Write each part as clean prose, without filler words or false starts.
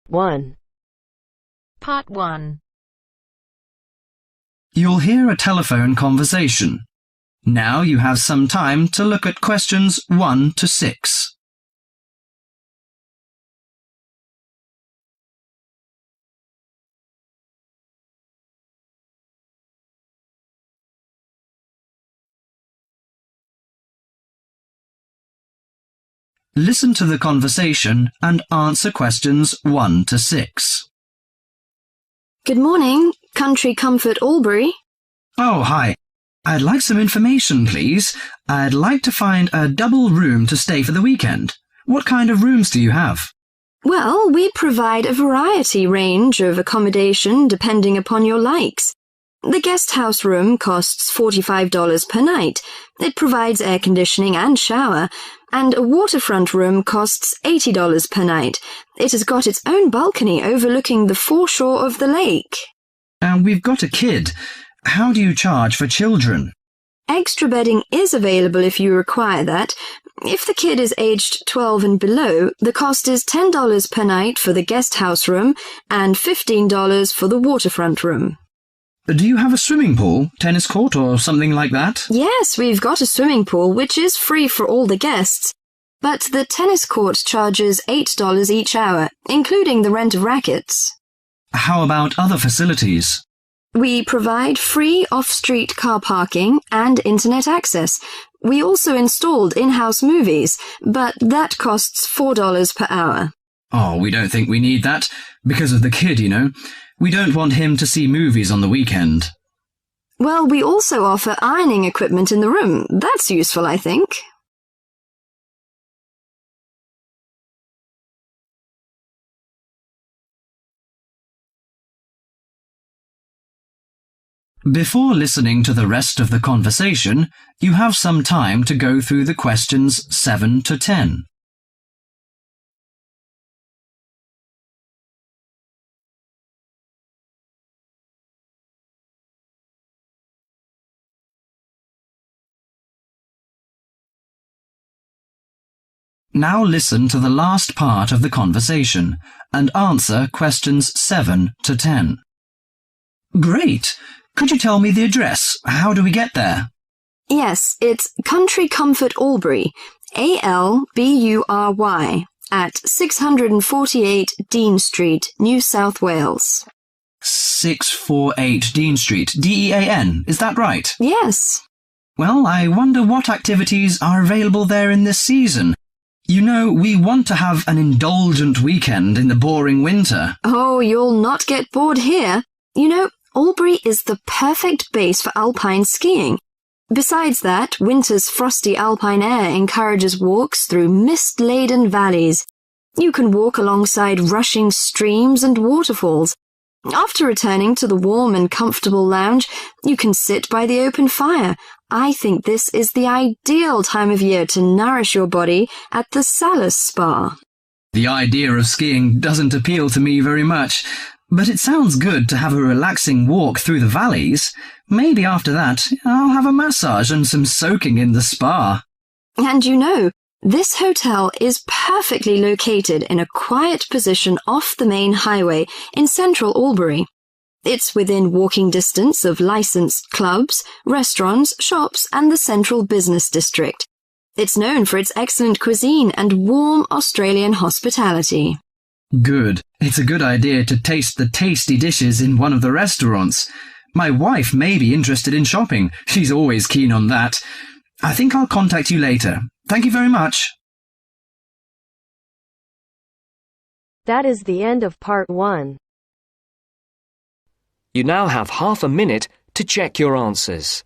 1. Part 1. You'll hear a telephone conversation. Now you have some time to look at questions 1 to 6. Listen to the conversation and answer questions 1 to 6. Good morning, Country Comfort Albury. Oh, hi. I'd like some information, please. I'd like to find a double room to stay for the weekend. What kind of rooms do you have? Well, we provide a variety range of accommodation depending upon your likes. The guest house room costs $45 per night. It provides air conditioning and shower, and a waterfront room costs $80 per night. It has got its own balcony overlooking the foreshore of the lake. We've got a kid. How do you charge for children? Extra bedding is available if you require that. If the kid is aged 12 and below, the cost is $10 per night for the guest house room and $15 for the waterfront room. Do you have a swimming pool, tennis court or something like that? Yes, we've got a swimming pool which is free for all the guests, but the tennis court charges $8 each hour, including the rent of rackets. How about other facilities? We provide free off-street car parking and internet access. We also installed in-house movies, but that costs $4 per hour. Oh, we don't think we need that. Because of the kid, you know. We don't want him to see movies on the weekend. Well, we also offer ironing equipment in the room. That's useful, I think. Before listening to the rest of the conversation, you have some time to go through the questions 7 to 10. Now listen to the last part of the conversation and answer questions 7 to 10. Great! Could you tell me the address? How do we get there? Yes, it's Country Comfort Albury, Albury, at 648 Dean Street, New South Wales. 648 Dean Street, Dean, is that right? Yes. Well, I wonder what activities are available there in this season. You know, we want to have an indulgent weekend in the boring winter. Oh, you'll not get bored here. You know, Albury is the perfect base for alpine skiing. Besides that, winter's frosty alpine air encourages walks through mist-laden valleys. You can walk alongside rushing streams and waterfalls. After returning to the warm and comfortable lounge, you can sit by the open fire. I think this is the ideal time of year to nourish your body at the Salus Spa. The idea of skiing doesn't appeal to me very much, but it sounds good to have a relaxing walk through the valleys. Maybe after that, I'll have a massage and some soaking in the spa. And you know, this hotel is perfectly located in a quiet position off the main highway in central Albury. It's within walking distance of licensed clubs, restaurants, shops, and the central business district. It's known for its excellent cuisine and warm Australian hospitality. Good. It's a good idea to taste the tasty dishes in one of the restaurants. My wife may be interested in shopping. She's always keen on that. I think I'll contact you later. Thank you very much. That is the end of part 1. You now have half a minute to check your answers.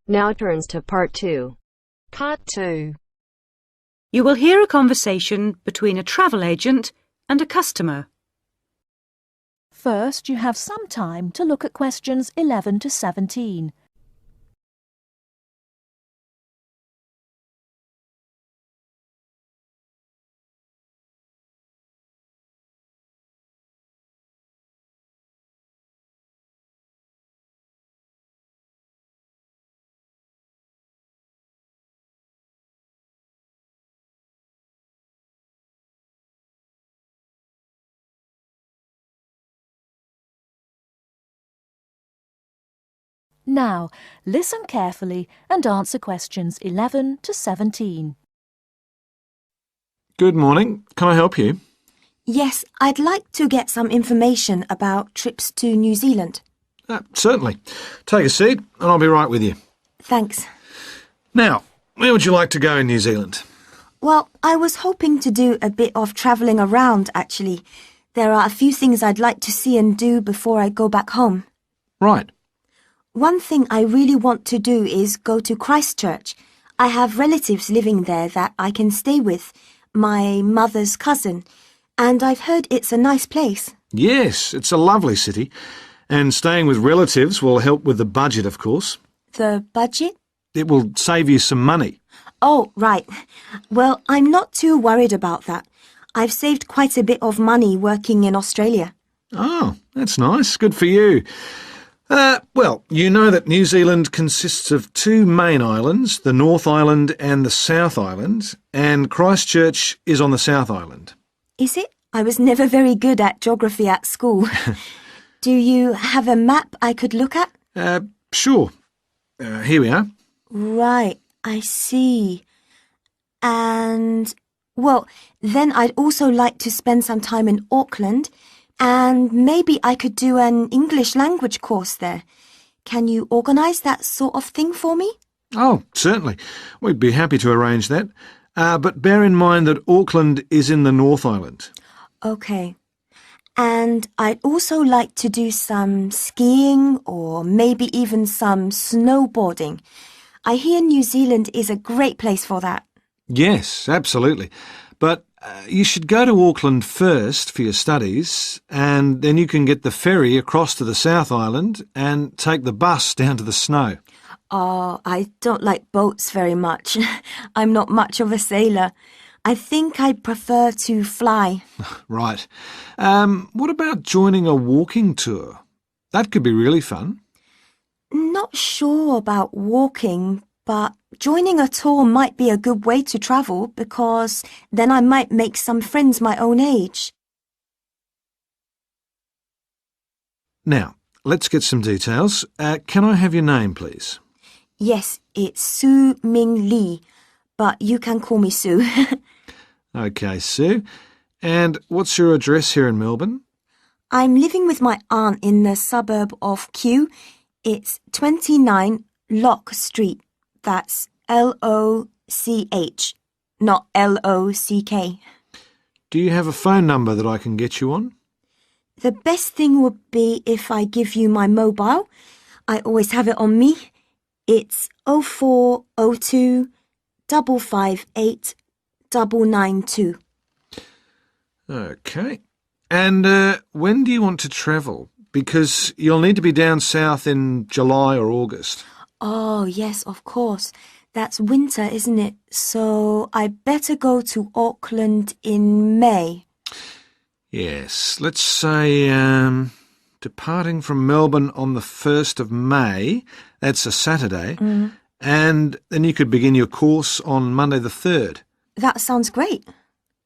Now turns to part 2. Part 2. You will hear a conversation between a travel agent and a customer. First, you have some time to look at questions 11 to 17. Now, listen carefully and answer questions 11 to 17. Good morning. Can I help you? Yes, I'd like to get some information about trips to New Zealand. Certainly. Take a seat and I'll be right with you. Thanks. Now, where would you like to go in New Zealand? Well, I was hoping to do a bit of travelling around, actually. There are a few things I'd like to see and do before I go back home. Right. One thing I really want to do is go to Christchurch. I have relatives living there that I can stay with, my mother's cousin, and I've heard it's a nice place. Yes, it's a lovely city. And staying with relatives will help with the budget, of course. The budget? It will save you some money. Oh, right. Well, I'm not too worried about that. I've saved quite a bit of money working in Australia. Oh, that's nice. Good for you. Well, you know that New Zealand consists of two main islands, the North Island and the South Island, and Christchurch is on the South Island. Is it? I was never very good at geography at school. Do you have a map I could look at? Sure. Here we are. Right, I see. And, well, then I'd also like to spend some time in Auckland, and maybe I could do an English language course there. Can you organise that sort of thing for me? Oh, certainly. We'd be happy to arrange that. But bear in mind that Auckland is in the North Island. OK. And I'd also like to do some skiing or maybe even some snowboarding. I hear New Zealand is a great place for that. Yes, absolutely. But you should go to Auckland first for your studies, and then you can get the ferry across to the South Island and take the bus down to the snow. Oh, I don't like boats very much. I'm not much of a sailor. I think I'd prefer to fly. Right. What about joining a walking tour? That could be really fun. Not sure about walking, but joining a tour might be a good way to travel because then I might make some friends my own age. Now, let's get some details. Can I have your name, please? Yes, it's Su Ming Lee, but you can call me Sue. OK, Sue. And what's your address here in Melbourne? I'm living with my aunt in the suburb of Kew. It's 29 Lock Street. That's L-O-C-H, not L-O-C-K. Do you have a phone number that I can get you on? The best thing would be if I give you my mobile. I always have it on me. It's 0402 558 992. OK. And when do you want to travel? Because you'll need to be down south in July or August. Oh, yes, of course. That's winter, isn't it? So I better go to Auckland in May. Yes, let's say departing from Melbourne on the 1st of May, that's a Saturday, and then you could begin your course on Monday the 3rd. That sounds great.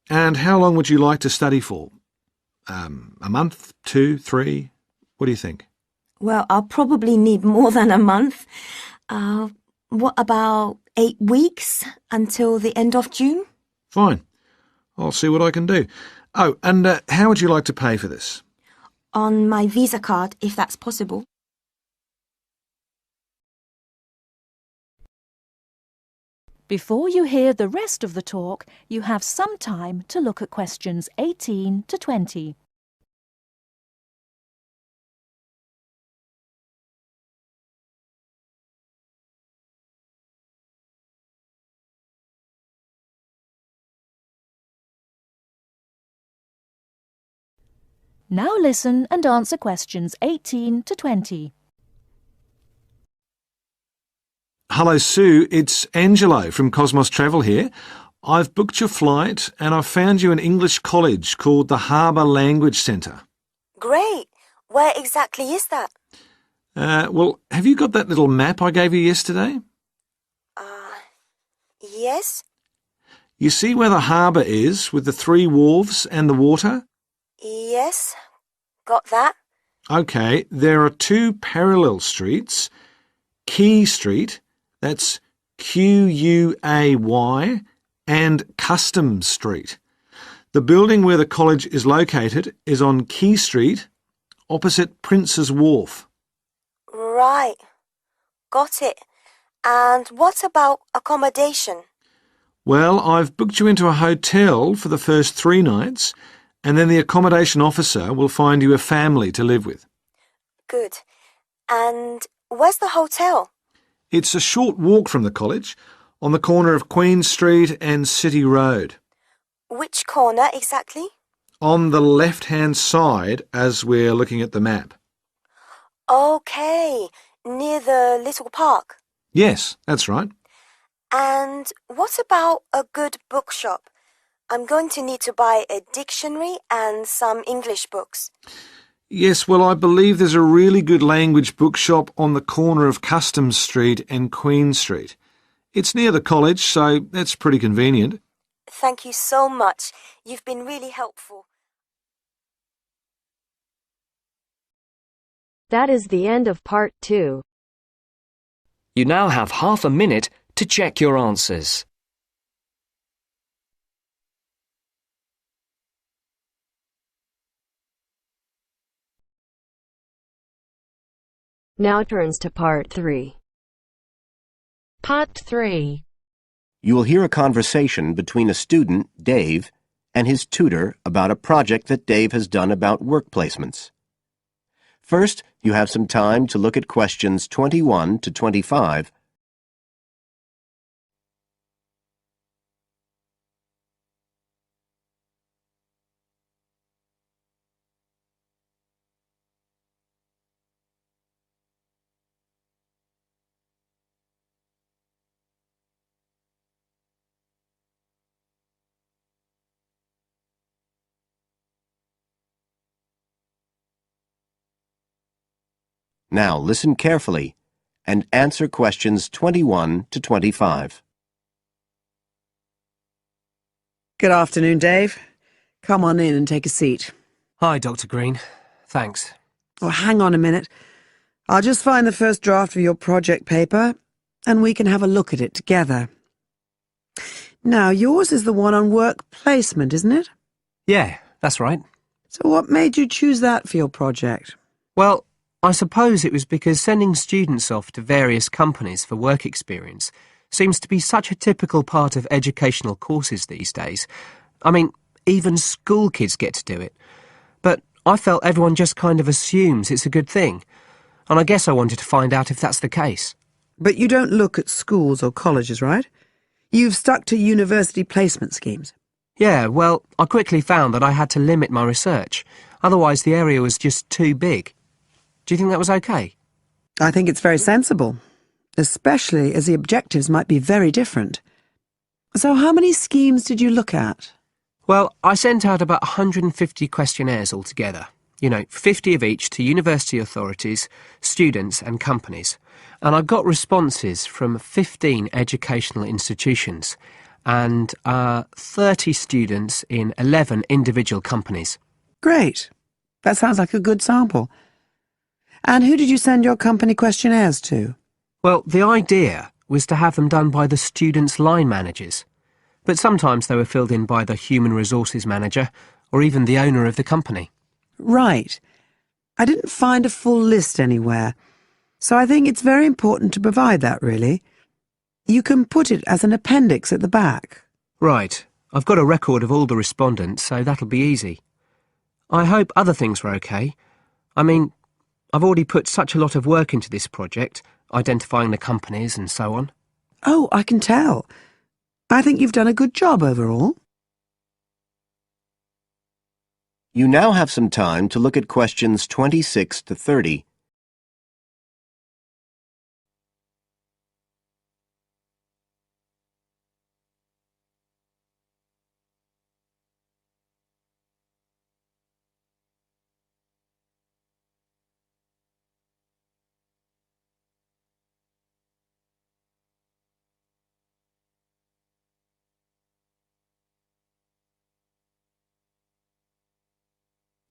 And how long would you like to study for? A month, 2, 3? What do you think? Well, I'll probably need more than a month. What about 8 weeks until the end of June? Fine. I'll see what I can do. Oh, and how would you like to pay for this? On my Visa card, if that's possible. Before you hear the rest of the talk, you have some time to look at questions 18 to 20. Now listen and answer questions 18 to 20. Hello, Sue. It's Angelo from Cosmos Travel here. I've booked your flight and I've found you an English college called the Harbour Language Centre. Great. Where exactly is that? Well, have you got that little map I gave you yesterday? Yes? You see where the harbour is with the 3 wharves and the water? Yes. Got that? OK, there are 2 parallel streets Quay Street, that's Quay, and Custom Street. The building where the college is located is on Quay Street, opposite Prince's Wharf. Right. Got it. And what about accommodation? Well, I've booked you into a hotel for the first 3 nights, and then the accommodation officer will find you a family to live with. Good. And where's the hotel? It's a short walk from the college, on the corner of Queen Street and City Road. Which corner exactly? On the left-hand side as we're looking at the map. Okay, near the little park. Yes, that's right. And what about a good bookshop? I'm going to need to buy a dictionary and some English books. Yes, well, I believe there's a really good language bookshop on the corner of Custom Street and Queen Street. It's near the college, so that's pretty convenient. Thank you so much. You've been really helpful. That is the end of part 2. You now have half a minute to check your answers. Now turns to part 3. Part 3. You will hear a conversation between a student, Dave, and his tutor about a project that Dave has done about work placements. First, you have some time to look at questions 21 to 25. Now listen carefully and answer questions 21 to 25. Good afternoon, Dave. Come on in and take a seat. Hi, Dr. Green. Thanks. Oh, hang on a minute. I'll just find the first draft of your project paper, and we can have a look at it together. Now, yours is the one on work placement, isn't it? Yeah, that's right. So what made you choose that for your project? Well, I suppose it was because sending students off to various companies for work experience seems to be such a typical part of educational courses these days. I mean, even school kids get to do it. But I felt everyone just kind of assumes it's a good thing. And I guess I wanted to find out if that's the case. But you don't look at schools or colleges, right? You've stuck to university placement schemes. Yeah, well, I quickly found that I had to limit my research. Otherwise, the area was just too big. Do you think that was okay? I think it's very sensible, especially as the objectives might be very different. So how many schemes did you look at? Well, I sent out about 150 questionnaires altogether. 50 of each to university authorities, students and companies. And I got responses from 15 educational institutions and 30 students in 11 individual companies. Great. That sounds like a good sample. And who did you send your company questionnaires to? Well, the idea was to have them done by the students' line managers. But sometimes they were filled in by the human resources manager or even the owner of the company. Right. I didn't find a full list anywhere. So I think it's very important to provide that, really. You can put it as an appendix at the back. Right. I've got a record of all the respondents, so that'll be easy. I hope other things were okay. I mean, I've already put such a lot of work into this project, identifying the companies and so on. Oh, I can tell. I think you've done a good job overall. You now have some time to look at questions 26 to 30.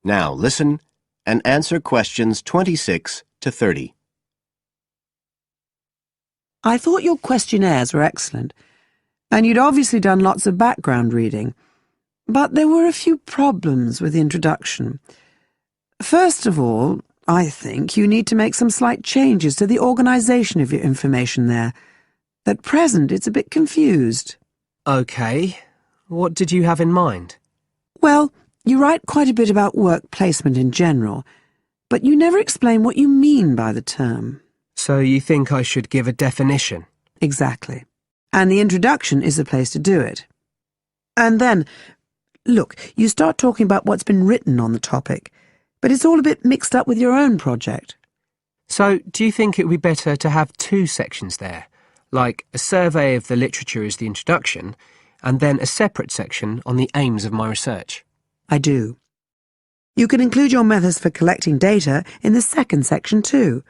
Now listen and answer questions 26 to 30. I thought your questionnaires were excellent, and you'd obviously done lots of background reading, but there were a few problems with the introduction. First of all, I think you need to make some slight changes to the organisation of your information there. At present, it's a bit confused. OK. What did you have in mind? Well, you write quite a bit about work placement in general, but you never explain what you mean by the term. So you think I should give a definition? Exactly. And the introduction is the place to do it. And then, look, you start talking about what's been written on the topic, but it's all a bit mixed up with your own project. So do you think it would be better to have two sections there, like a survey of the literature as the introduction, and then a separate section on the aims of my research? I do. You can include your methods for collecting data in the second section too.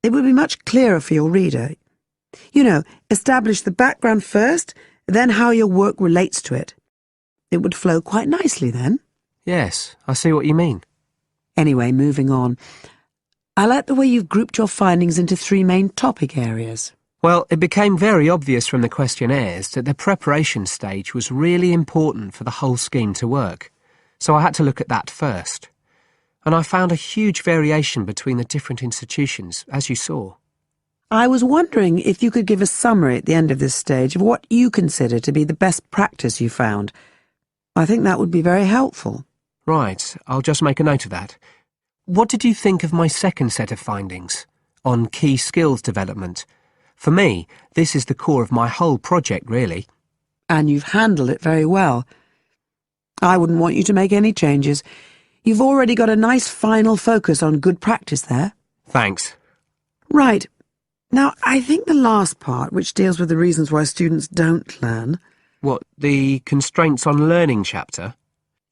It would be much clearer for your reader. You know, establish the background first, then how your work relates to it. It would flow quite nicely then. Yes, I see what you mean. Anyway, moving on. I like the way you've grouped your findings into 3 main topic areas. Well, it became very obvious from the questionnaires that the preparation stage was really important for the whole scheme to work, so I had to look at that first. And I found a huge variation between the different institutions, as you saw. I was wondering if you could give a summary at the end of this stage of what you consider to be the best practice you found. I think that would be very helpful. Right, I'll just make a note of that. What did you think of my second set of findings, on key skills development? For me, this is the core of my whole project, really. And you've handled it very well. I wouldn't want you to make any changes. You've already got a nice final focus on good practice there. Thanks. Right. Now, I think the last part, which deals with the reasons why students don't learn... What, the constraints on learning chapter?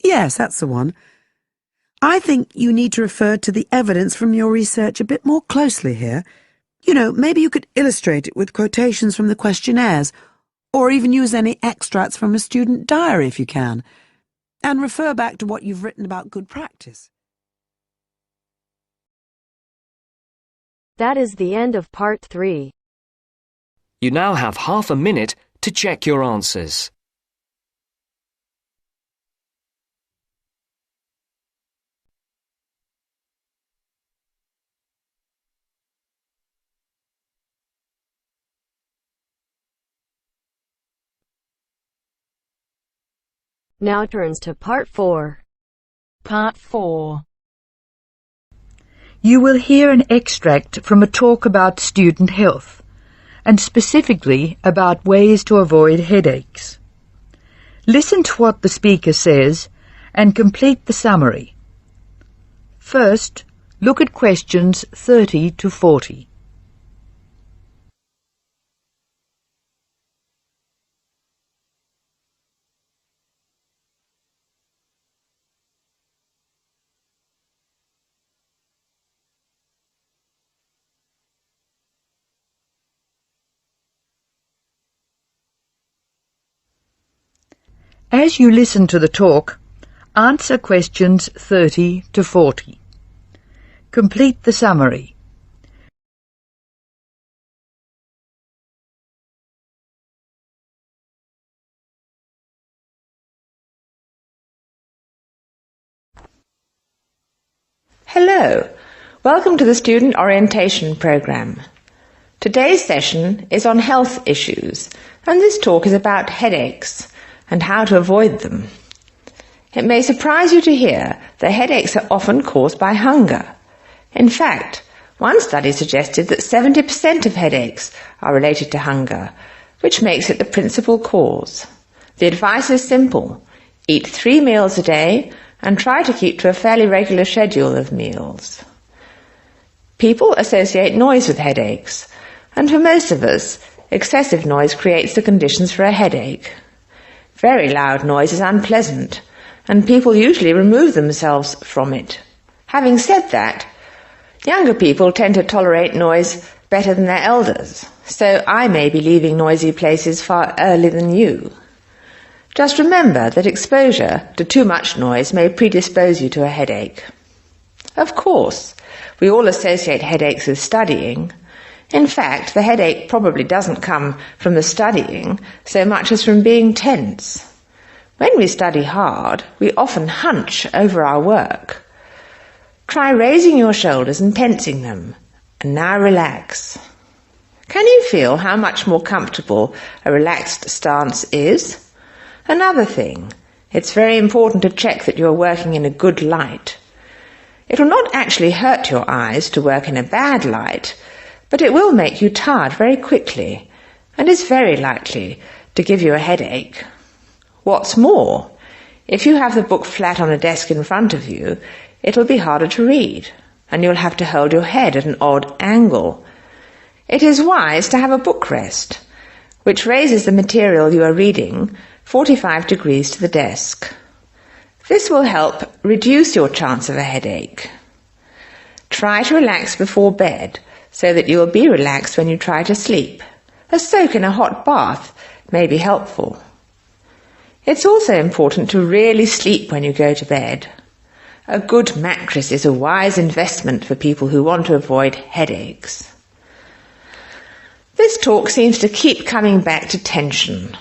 Yes, that's the one. I think you need to refer to the evidence from your research a bit more closely here. You know, maybe you could illustrate it with quotations from the questionnaires, or even use any extracts from a student diary if you can, and refer back to what you've written about good practice. That is the end of part 3. You now have half a minute to check your answers. Now turns to part 4. Part 4. You will hear an extract from a talk about student health, and specifically about ways to avoid headaches. Listen to what the speaker says and complete the summary. First, look at questions 30 to 40. As you listen to the talk, answer questions 30 to 40. Complete the summary. Hello, welcome to the Student Orientation Programme. Today's session is on health issues, and this talk is about headaches and how to avoid them. It may surprise you to hear that headaches are often caused by hunger. In fact, one study suggested that 70% of headaches are related to hunger, which makes it the principal cause. The advice is simple: eat 3 meals a day and try to keep to a fairly regular schedule of meals. People associate noise with headaches, and for most of us, excessive noise creates the conditions for a headache. Very loud noise is unpleasant, and people usually remove themselves from it. Having said that, younger people tend to tolerate noise better than their elders, so I may be leaving noisy places far earlier than you. Just remember that exposure to too much noise may predispose you to a headache. Of course, we all associate headaches with studying. In fact, the headache probably doesn't come from the studying so much as from being tense. When we study hard, we often hunch over our work. Try raising your shoulders and tensing them, and now relax. Can you feel how much more comfortable a relaxed stance is? Another thing, it's very important to check that you're working in a good light. It will not actually hurt your eyes to work in a bad light, but it will make you tired very quickly and is very likely to give you a headache. What's more, if you have the book flat on a desk in front of you, it will be harder to read, and you'll have to hold your head at an odd angle. It is wise to have a book rest, which raises the material you are reading 45 degrees to the desk. This will help reduce your chance of a headache. Try to relax before bed so that you will be relaxed when you try to sleep. A soak in a hot bath may be helpful. It's also important to really sleep when you go to bed. A good mattress is a wise investment for people who want to avoid headaches. This talk seems to keep coming back to tension.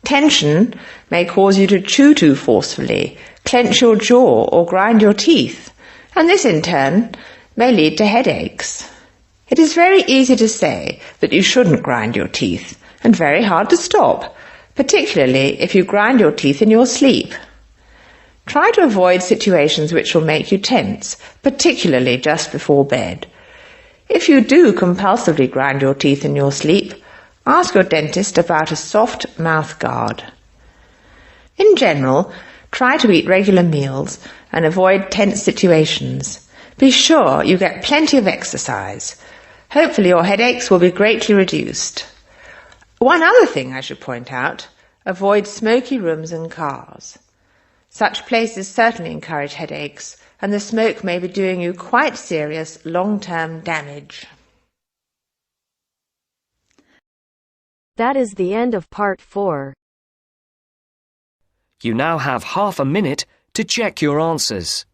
Tension may cause you to chew too forcefully, clench your jaw or grind your teeth, and this in turn may lead to headaches. It is very easy to say that you shouldn't grind your teeth, and very hard to stop, particularly if you grind your teeth in your sleep. Try to avoid situations which will make you tense, particularly just before bed. If you do compulsively grind your teeth in your sleep, ask your dentist about a soft mouth guard. In general, try to eat regular meals and avoid tense situations. Be sure you get plenty of exercise. Hopefully your headaches will be greatly reduced. One other thing I should point out, avoid smoky rooms and cars. Such places certainly encourage headaches, and the smoke may be doing you quite serious long-term damage. That is the end of part 4. You now have half a minute to check your answers.